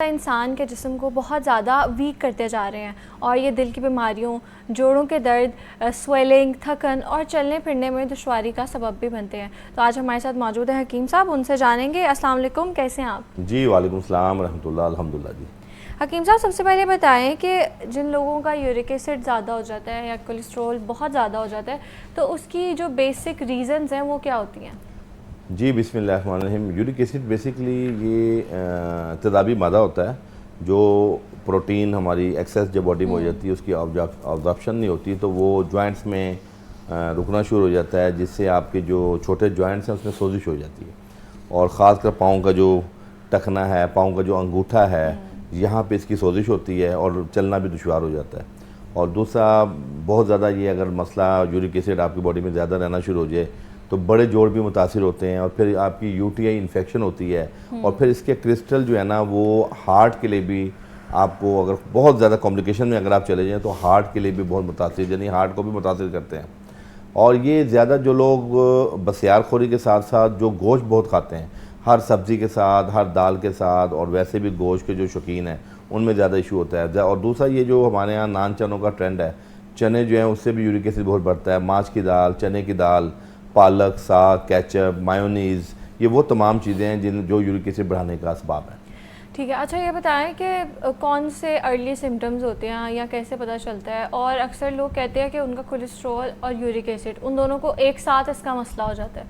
इंसान के जिस्म को बहुत ज़्यादा वीक करते जा रहे हैं और ये दिल की बीमारियों, जोड़ों के दर्द, स्वेलिंग, थकन और चलने फिरने में दुश्वारी का सबब भी बनते हैं। तो आज हमारे साथ मौजूद है हकीम साहब, उनसे जानेंगे। अस्सलाम वालेकुम, कैसे हैं आप? जी वालेकुम सलाम रहमतुल्लाह, अल्हम्दुलिल्लाह जी। हकीम साहब, सबसे पहले बताएं कि जिन लोगों का यूरिक एसिड ज़्यादा हो जाता है या कोलेस्ट्रॉल बहुत ज़्यादा हो जाता है, तो उसकी जो बेसिक रीज़न्स हैं वो क्या होती हैं? जी बिस्मिल्लाहिर्रहमानिर्रहीम। यूरिक एसिड बेसिकली ये तेज़ाबी मादा होता है जो प्रोटीन हमारी एक्सेस जब बॉडी में हो जाती है, उसकी ऑब्जॉर्प्शन नहीं होती तो वो जॉइंट्स में रुकना शुरू हो जाता है, जिससे आपके जो छोटे जॉइंट्स हैं उसमें सोजिश हो जाती है। और ख़ासकर पाँव का जो टखना है, पाँव का जो अंगूठा है, यहाँ पे इसकी सोजिश होती है और चलना भी दुश्वार हो जाता है। और दूसरा बहुत ज़्यादा ये अगर मसला यूरिक एसिड आपकी बॉडी में ज़्यादा रहना शुरू हो जाए तो बड़े जोड़ भी मुतासिर होते हैं और फिर आपकी यूटीआई इन्फेक्शन होती है। और फिर इसके क्रिस्टल जो है ना वो हार्ट के लिए भी आपको, अगर बहुत ज़्यादा कॉम्प्लिकेशन में अगर आप चले जाएँ तो हार्ट के लिए भी बहुत मुतासिर, यानी हार्ट को भी मुतासिर करते हैं। और ये ज़्यादा जो लोग बसियारखोरी के साथ साथ जो गोश्त बहुत खाते हैं, हर सब्ज़ी के साथ, हर दाल के साथ, और वैसे भी गोश्त के जो शौकीन हैं उनमें ज़्यादा इशू होता है। और दूसरा ये जो हमारे यहाँ नान चनों का ट्रेंड है, चने जो हैं उससे भी यूरिक एसिड बहुत बढ़ता है। माछ की दाल, चने की दाल, पालक, साग, केचप, मायोनीज़, ये वो तमाम चीज़ें हैं जो यूरिक एसिड बढ़ाने का असबाब है। ठीक है। अच्छा, ये बताएं कि कौन से अर्ली सिम्टम्स होते हैं या कैसे पता चलता है? और अक्सर लोग कहते हैं कि उनका कोलेस्ट्रॉल और यूरिक एसिड, उन दोनों को एक साथ इसका मसला हो जाता है।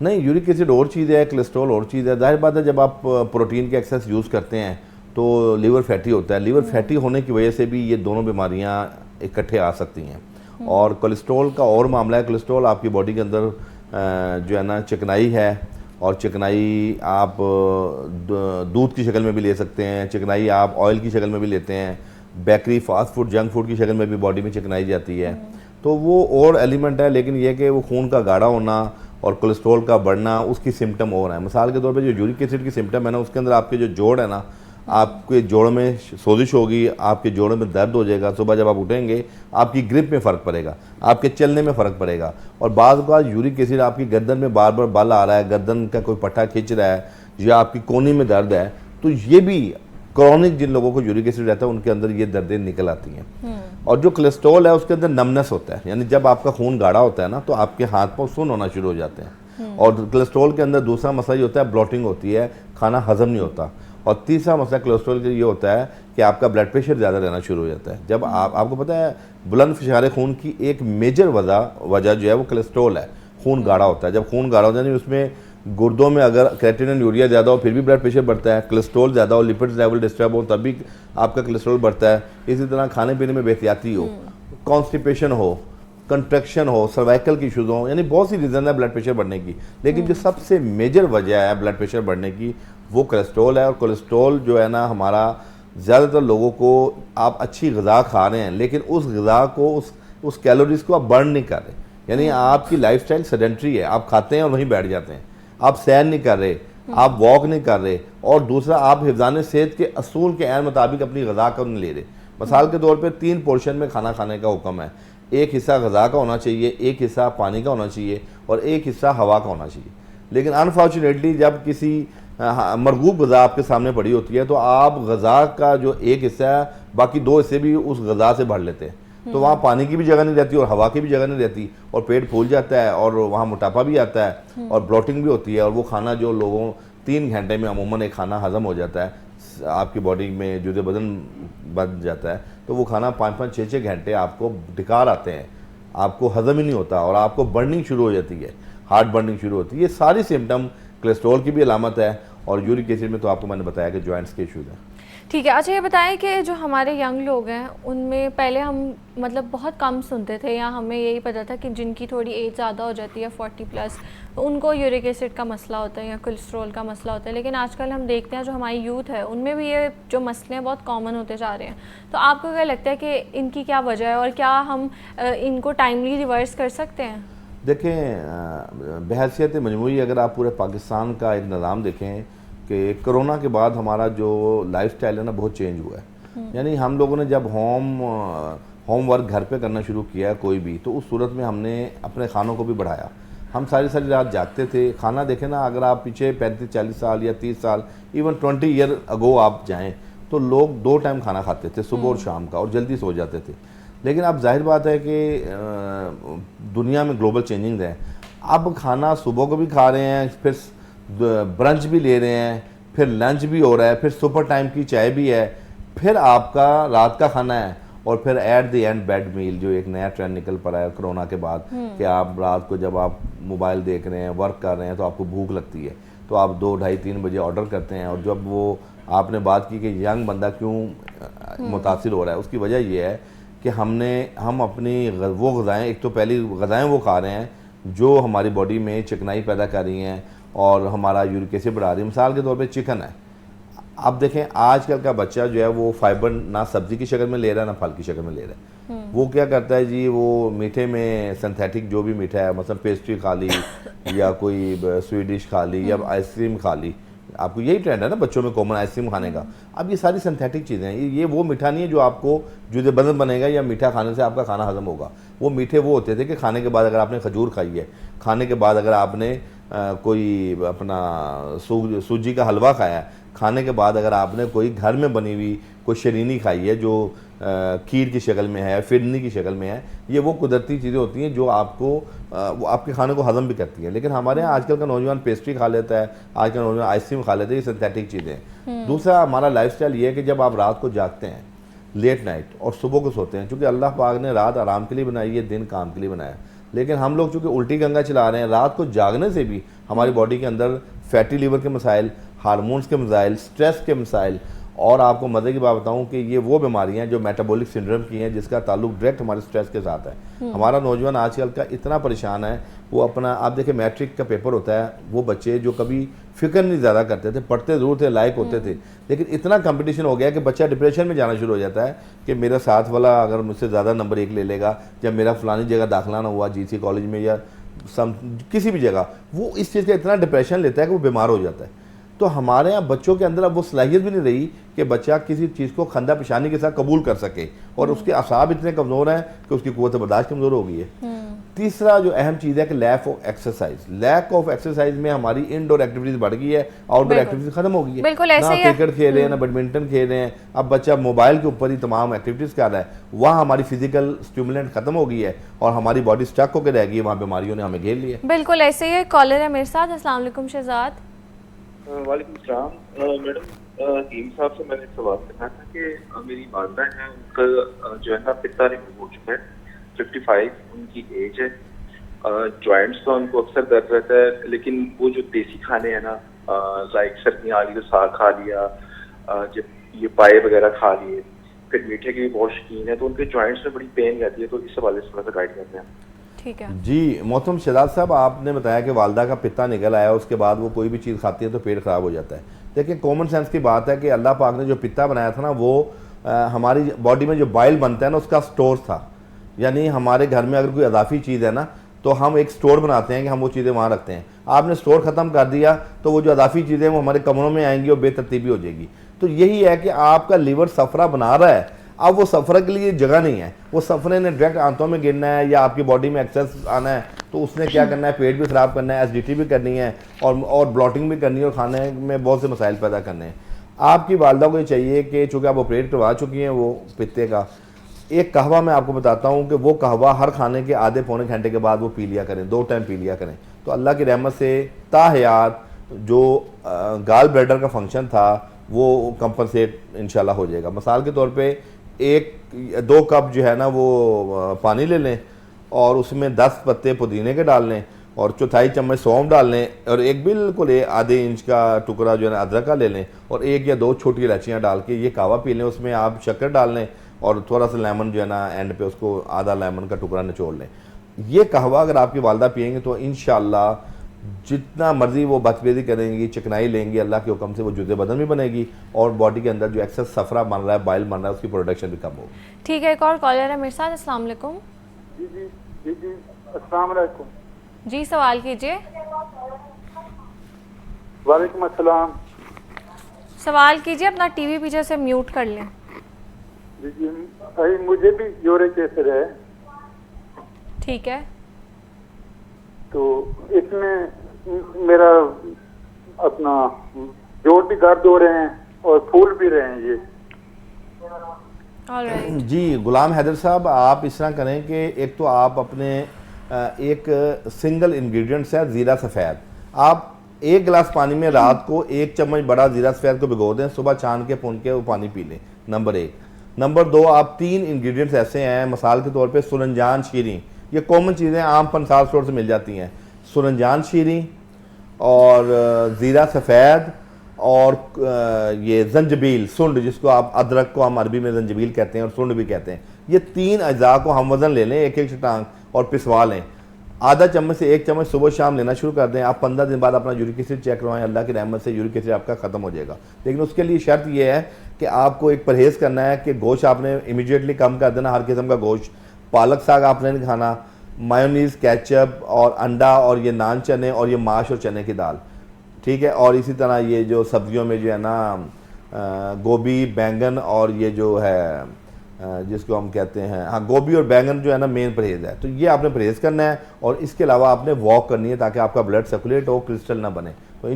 नहीं, यूरिक एसिड और चीज़ है, कोलेस्ट्रॉल और चीज़ है। जाहिर बात है जब आप प्रोटीन के एक्सेस यूज़ करते हैं तो लीवर फैटी होता है। लीवर फैटी होने की वजह से भी ये दोनों बीमारियां इकट्ठे आ सकती हैं। और कोलेस्ट्रॉल का और मामला है, कोलेस्ट्रॉल आपकी बॉडी के अंदर जो है ना चिकनाई है, और चिकनाई आप दूध की शक्ल में भी ले सकते हैं, चिकनाई आप ऑयल की शक्ल में भी लेते हैं, bakery, fast food, junk food की शक्ल में भी बॉडी में चिकनाई जाती है। तो वो और एलिमेंट है, लेकिन यह कि वो खून का गाढ़ा होना और कोलेस्ट्रॉल का बढ़ना उसकी सिम्टम और है। मिसाल के तौर पे जो यूरिक एसिड की सिम्टम है ना, उसके अंदर आपके जो जोड़ है ना, आपके जोड़ में सोजिश होगी, आपके जोड़ों में दर्द हो जाएगा, सुबह जब आप उठेंगे आपकी ग्रिप में फ़र्क पड़ेगा, आपके चलने में फ़र्क पड़ेगा। और बाज़ बार यूरिक एसिड आपकी गर्दन में बार बार बल आ रहा है, गर्दन का कोई पट्टा खींच रहा है, या आपकी कोहनी में दर्द है, तो ये भी क्रॉनिक जिन लोगों को यूरिक एसिड रहता है उनके अंदर ये दर्दें निकल आती हैं। और जो कोलेस्ट्रॉल है उसके अंदर नमनेस होता है, यानी जब आपका खून गाढ़ा होता है ना तो आपके हाथ पाँव सुन्न होना शुरू हो जाते हैं। और कोलेस्ट्रॉल के अंदर दूसरा मसला ये होता है, ब्लॉटिंग होती है, खाना हजम नहीं होता। और तीसरा मसला कोलेस्ट्रॉल का ये होता है कि आपका ब्लड प्रेशर ज़्यादा रहना शुरू हो जाता है। जब आपको पता है बुलंद फिशार खून की एक मेजर वजह जो है वो कोलेस्ट्रॉल है। खून गाढ़ा होता है, जब खून गाढ़ा होता है यानी उसमें गुर्दों में अगर क्रेटिनिन यूरिया ज़्यादा हो फिर भी ब्लड प्रेशर बढ़ता है, कोलेस्ट्रॉल ज़्यादा हो, लिपिड्स लेवल डिस्टर्ब हो तभी आपका कोलेस्ट्रॉल बढ़ता है। इसी तरह खाने पीने में बेहतियाती हो, कॉन्स्टिपेशन हो, कंट्रैक्शन हो, सर्वाइकल की इशूज़ हो, यानी बहुत सी रीज़न है ब्लड प्रेशर बढ़ने की। लेकिन जो सबसे मेजर वजह है ब्लड प्रेशर बढ़ने की वो कोलेस्ट्रॉल है। और कोलेस्ट्रॉल जो है ना, हमारा ज़्यादातर लोगों को, आप अच्छी ग़िज़ा खा रहे हैं लेकिन उस ग़िज़ा को, उस कैलोरीज़ को आप बर्न नहीं कर रहे, यानी आपकी लाइफस्टाइल सेडेंट्री है, आप खाते हैं और वहीं बैठ जाते हैं, आप सैर नहीं कर रहे, आप वॉक नहीं कर रहे, और दूसरा आप हिफ़्ज़ान सेहत के असूल के ऐन मुताबिक अपनी ग़िज़ा को नहीं ले रहे। मिसाल के तौर पर 3 पोर्शन में खाना खाने का हुक्म है। एक हिस्सा ग़िज़ा का होना चाहिए, एक हिस्सा पानी का होना चाहिए, और एक हिस्सा हवा का होना चाहिए। लेकिन अनफॉर्चुनेटली जब किसी मरगूब ग़िज़ा आपके सामने पड़ी होती है तो आप ग़िज़ा का जो एक हिस्सा है, बाकी 2 हिस्से भी उस ग़िज़ा से भर लेते हैं। तो वहाँ पानी की भी जगह नहीं रहती और हवा की भी जगह नहीं रहती, और पेट फूल जाता है और वहाँ मोटापा भी आता है और ब्लोटिंग भी होती है। और वो खाना जो लोगों 3 घंटे में अमूमन एक खाना हज़म हो जाता है, आपकी बॉडी में जुज़े बदन बन जाता है, तो वो खाना 5-5, 6-6 घंटे आपको ढिकार आते हैं, आपको हज़म ही नहीं होता और आपको बर्निंग शुरू हो जाती है, हार्ट बर्निंग शुरू होती है। ये सारी सिम्टम कोलेस्ट्रॉल की भी अलामत है। और यूरिक एसिड में तो आपको मैंने बताया कि जॉइंट्स के इशूज़ हैं। ठीक है। अच्छा, ये बताएं कि जो हमारे यंग लोग हैं उनमें पहले हम मतलब बहुत कम सुनते थे, या हमें यही पता था कि जिनकी थोड़ी एज ज़्यादा हो जाती है 40+ उनको यूरिक एसिड का मसला होता है या कोलेस्ट्रॉल का मसला होता है। लेकिन आजकल हम देखते हैं जो हमारी यूथ है उनमें भी ये जो मसले हैं बहुत कॉमन होते जा रहे हैं। तो आपको क्या लगता है कि इनकी क्या वजह है और क्या हम इनको टाइमली रिवर्स कर सकते हैं? देखें, बहैसियत मजमूई अगर आप पूरे पाकिस्तान का एक निज़ाम देखें कि कोरोना के बाद हमारा जो लाइफस्टाइल है ना बहुत चेंज हुआ है। यानी हम लोगों ने जब होम वर्क घर पे करना शुरू किया कोई भी, तो उस सूरत में हमने अपने खानों को भी बढ़ाया। हम सारी सारी रात जागते थे। खाना देखें ना, अगर आप पीछे 35-40 साल या 30 साल इवन 20 ईयर अगो आप जाएं तो लोग 2 टाइम खाना खाते थे, सुबह और शाम का, और जल्दी सो जाते थे। लेकिन अब जाहिर बात है कि दुनिया में ग्लोबल चेंजिंग है। अब खाना सुबह को भी खा रहे हैं, फिर ब्रंच भी ले रहे हैं, फिर लंच भी हो रहा है, फिर सुपर टाइम की चाय भी है, फिर आपका रात का खाना है, और फिर एट द एंड बेड मील, जो एक नया ट्रेंड निकल पड़ा है कोरोना के बाद कि आप रात को जब आप मोबाइल देख रहे हैं, वर्क कर रहे हैं, तो आपको भूख लगती है, तो आप 2, ढाई, 3 बजे ऑर्डर करते हैं। और जब वो आपने बात की कि यंग बंदा क्यों मुतासिर हो रहा है, उसकी वजह यह है कि हम अपनी वो गज़ाएँ, एक तो पहली गज़ाएँ वो खा रहे हैं जो हमारी बॉडी में चिकनाई पैदा कर रही हैं और हमारा यूरिक एसिड बढ़ा रही है। मिसाल के तौर पे चिकन है, आप देखें आजकल का बच्चा जो है वो फाइबर ना सब्जी की शक्ल में ले रहा है ना फल की शक्ल में ले रहा है। वो क्या करता है जी, वो मीठे में सिंथेटिक जो भी मीठा है, मतलब पेस्ट्री खा ली या कोई स्वीट डिश खा ली या आइसक्रीम खा ली, आपको यही ट्रेंड है ना बच्चों में कॉमन आइसक्रीम खाने का। अब ये सारी सिंथेटिक चीज़ें हैं, ये वो मीठा नहीं है जो आपको जुदे बदन बनेगा या मीठा खाने से आपका खाना हजम होगा। वो मीठे वो होते थे कि खाने के बाद अगर आपने खजूर खाई है, खाने के बाद अगर आपने कोई अपना सूजी का हलवा खाया है, खाने के बाद अगर आपने कोई घर में बनी हुई कोई शरीनी खाई है जो खीर की शक्ल में है, फिरनी की शक्ल में है, ये वो कुदरती चीज़ें होती हैं जो आपको वो आपके खाने को हजम भी करती हैं। लेकिन हमारे यहाँ आजकल का नौजवान पेस्ट्री खा लेता है, आजकल का नौजवान आइसक्रीम खा लेते हैं, ये सिंथेटिक चीज़ें। दूसरा हमारा लाइफस्टाइल ये है कि जब आप रात को जागते हैं लेट नाइट और सुबह को सोते हैं, चूँकि अल्लाह पाक ने रात आराम के लिए बनाई है, दिन काम के लिए बनाया, लेकिन हम लोग चूँकि उल्टी गंगा चला रहे हैं, रात को जागने से भी हमारी बॉडी के अंदर फैटी लीवर के मसाइल, हार्मोन्स के मसाइल, स्ट्रेस के मसाइल, और आपको मज़े की बात बताऊं कि ये वो बीमारियां जो मेटाबॉलिक सिंड्रोम की हैं जिसका ताल्लुक डायरेक्ट हमारे स्ट्रेस के साथ है। हमारा नौजवान आजकल का इतना परेशान है, वो अपना आप देखें मैट्रिक का पेपर होता है, वो बच्चे जो कभी फिक्र नहीं ज़्यादा करते थे, पढ़ते ज़रूर थे, लायक होते थे, लेकिन इतना कंपटीशन हो गया कि बच्चा डिप्रेशन में जाना शुरू हो जाता है कि मेरा साथ वाला अगर मुझसे ज़्यादा नंबर 1 ले लेगा, या मेरा फलानी जगह दाखिला ना हुआ GC कॉलेज में या किसी भी जगह, वो इस चीज़ का इतना डिप्रेशन लेता है कि वो बीमार हो जाता है। तो हमारे यहाँ बच्चों के अंदर अब वो सलाहियत भी नहीं रही कि बच्चा किसी चीज़ को खंदा पेशानी के साथ कबूल कर सके, और उसके असाब इतने कमज़ोर हैं कि उसकी क़ुव्वत बर्दाश्त कमज़ोर हो गई है। तीसरा जो अहम चीज़ है कि लैक ऑफ एक्सरसाइज में हमारी इनडोर एक्टिविटीज़ बढ़ गई है, आउटडोर एक्टिविटीज़ खत्म हो गई है। बिल्कुल ऐसे ही ना क्रिकेट खेल रहे हैं, ना बैडमिंटन खेल रहे हैं, अब बच्चा मोबाइल के ऊपर ही तमाम एक्टिविटीज़ कर रहा है। वहाँ हमारी फिजिकल स्टिमुलेंट खत्म हो गई है और हमारी बॉडी स्टक होकर रह गई है, वहाँ बीमारियों ने हमें घेर लिया। बिल्कुल ऐसे ही। कॉलर है मेरे साथ। अस्सलाम वालेकुम शहजाद। वालेकुम सलाम। मैडम टीम साहब से मैंने सवाल करना था कि मेरी वालदा है, उनका जो है ना पिता रिमूव हो चुका है, 55 उनकी एज है, जॉइंट्स का उनको अक्सर दर्द रहता है, लेकिन वो जो देसी खाने हैं ना, लाइक सर्दियाँ आ गई तो साग खा लिया, जब ये पाए वगैरह खा लिए, फिर मीठे की भी बहुत शौकीन है, तो उनके जॉइंट्स में बड़ी पेन रहती है, तो इस हवाले से थोड़ा सा गाइड करते हैं। ठीक है जी। मोहतरम शहजाद साहब, आपने बताया कि वालदा का पिता निकल आया, उसके बाद वो कोई भी चीज़ खाती है तो पेट ख़राब हो जाता है। देखिए कॉमन सेंस की बात है कि अल्लाह पाक ने जो पिता बनाया था ना, वो हमारी बॉडी में जो बाइल बनता है ना, उसका स्टोर था। यानी हमारे घर में अगर कोई अजाफी चीज़ है ना, तो हम एक स्टोर बनाते हैं कि हम वो चीज़ें वहाँ रखते हैं। आपने स्टोर ख़त्म कर दिया तो वो जो अजाफी चीज़ें वो हमारे कमरों में आएंगी और बेतरतीबी हो जाएगी। तो यही है कि आपका लीवर सफ़रा बना रहा है, अब वो सफ़रे के लिए जगह नहीं है, वो सफ़रे ने डायरेक्ट आंतों में गिरना है या आपकी बॉडी में एक्सेस आना है, तो उसने क्या करना है, पेट भी ख़राब करना है, एसिडिटी भी करनी है, और ब्लॉटिंग भी करनी है, और खाने में बहुत से मसाइल पैदा करने हैं। आपकी वालदा को ये चाहिए कि चूँकि आप ऑपरेट करवा चुकी हैं वो पित्ते का, एक कहवा मैं आपको बताता हूँ कि वो कहवा हर खाने के आधे पौने घंटे के बाद वो पी लिया करें, 2 टाइम पी लिया करें, तो अल्लाह की रहमत से ताहयात जो गाल ब्लैडर का फंक्शन था वो कंपनसेट इंशाल्लाह हो जाएगा। मिसाल के तौर पे 1-2 कप जो है ना वो पानी ले लें और उसमें 10 पत्ते पुदीने के डाल लें और 1/4 चम्मच सौंफ डाल लें और एक बिल्कुल आधे इंच का टुकड़ा जो है ना अदरक का ले लें और 1 या 2 छोटी इलायचियाँ डाल के ये कहवा पी लें। उसमें आप शक्कर डाल लें और थोड़ा सा लेमन जो है ना एंड पे उसको आधा लेमन का टुकड़ा निचोड़ लें। ये कहवा अगर आपकी वालदा पिएंगे तो इंशाल्लाह जितना मर्जी वो बदतमीजी करेंगी, चिकनाई लेंगी, अल्लाह के हुक्म से वो जुज़े बदन भी बनेगी और बॉडी के अंदर जो एक्सेस सफरा बन रहा है, बाइल बन रहा है, उसकी प्रोडक्शन भी कम होगी। ठीक है, एक और कॉलर है मेरे साथ। अस्सलाम वालेकुम। जी जी जी जी अस्सलाम वालेकुम। जी सवाल कीजिए। वालेकुम अस्सलाम। सवाल कीजिए, अपना टीवी पीछे से म्यूट कर लें। जी जी मुझे भी यूरिक एसिड है। ठीक है, तो इसमें मेरा अपना जोड़ भी दर्द हो रहे हैं और फूल भी रहे हैं ये। ऑलराइट। जी गुलाम हैदर साहब, आप इस तरह करें कि एक तो आप अपने एक सिंगल इंग्रेडिएंट्स है ज़ीरा सफ़ेद, आप 1 गिलास पानी में रात को 1 चम्मच बड़ा ज़ीरा सफ़ेद को भिगो दें, सुबह छान के भून के वो पानी पी लें, नंबर 1। नंबर 2, आप 3 इंग्रेडिएंट्स ऐसे हैं मिसाल के तौर पे सुरंजान शीरी, ये कॉमन चीज़ें आम पंसार स्टोर से मिल जाती हैं, सुरंजान शीरी और ज़ीरा सफ़ेद और ये जंजबील सुंड, जिसको आप अदरक को हम अरबी में जंजबील कहते हैं और सुंड भी कहते हैं, ये 3 अज्जा को हम वज़न ले लें, एक एक चटांग और पिसवा लें, आधा चम्मच से 1 चम्मच सुबह शाम लेना शुरू कर दें। आप 15 दिन बाद अपना यूरिक एसिड चेक करवाएं, अल्लाह की रहमत से यूरिक एसिड आपका ख़त्म हो जाएगा। लेकिन उसके लिए शर्त यह है कि आपको एक परहेज़ करना है कि गोश्त आपने इमीडिएटली कम कर देना, हर किस्म का गोश्त, पालक साग आपने नहीं खाना, मायोनीज़, केचप और अंडा और ये नान चने और ये माश और चने की दाल, ठीक है। और इसी तरह ये जो सब्जियों में जो है ना गोभी, बैंगन और ये जो है जिसको हम कहते हैं, हाँ, गोभी और बैंगन जो है ना मेन परहेज़ है, तो ये आपने परहेज़ करना है। और इसके अलावा आपने वॉक करनी है ताकि आपका ब्लड सर्कुलेट हो, क्रिस्टल ना बने। तो